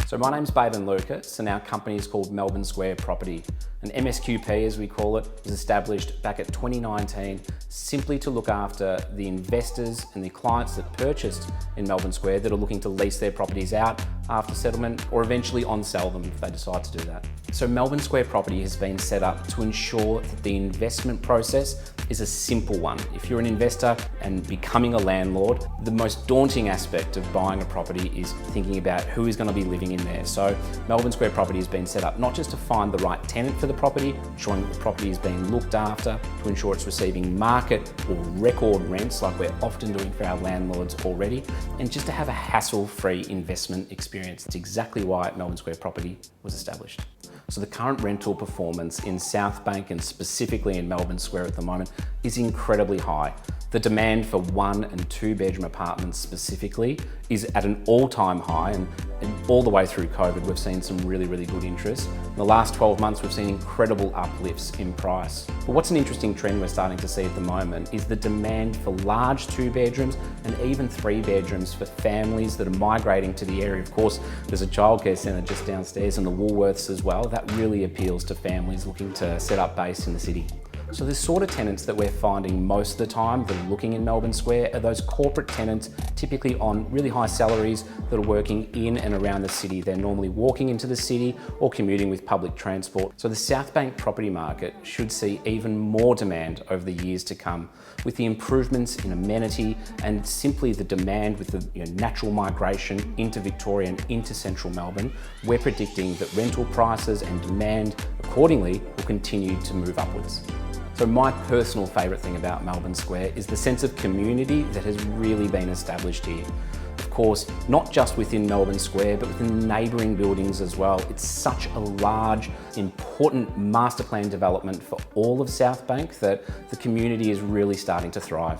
So my name's Baden and our company is called Melbourne Square Property. An MSQP, as we call it, was established back at 2019 simply to look after the investors and the clients that purchased in Melbourne Square that are looking to lease their properties out after settlement or eventually on-sell them if they decide to do that. So Melbourne Square Property has been set up to ensure that the investment process is a simple one. If you're an investor and becoming a landlord, the most daunting aspect of buying a property is thinking about who is going to be living in there. So Melbourne Square Property has been set up not just to find the right tenant for the property, ensuring that the property is being looked after, to ensure it's receiving market or record rents like we're often doing for our landlords already, and just to have a hassle-free investment experience. That's exactly why Melbourne Square Property was established. So the current rental performance in South Bank and specifically in Melbourne Square at the moment is incredibly high. The demand for 1 and 2 bedroom apartments specifically is at an all-time high, and all the way through COVID we've seen some really good interest. In the last 12 months we've seen incredible uplifts in price. But what's an interesting trend we're starting to see at the moment is the demand for large 2 bedrooms and even 3 bedrooms for families that are migrating to the area. Of course, there's a childcare centre just downstairs and the Woolworths as well. That really appeals to families looking to set up base in the city. So the sort of tenants that we're finding most of the time that are looking in Melbourne Square are those corporate tenants, typically on really high salaries, that are working in and around the city. They're normally walking into the city or commuting with public transport. So the South Bank property market should see even more demand over the years to come, with the improvements in amenity and simply the demand with the natural migration into Victoria and into central Melbourne. We're predicting that rental prices and demand accordingly will continue to move upwards. So my personal favourite thing about Melbourne Square is the sense of community that has really been established here. Of course, not just within Melbourne Square, but within neighbouring buildings as well. It's such a large, important master plan development for all of South Bank that the community is really starting to thrive.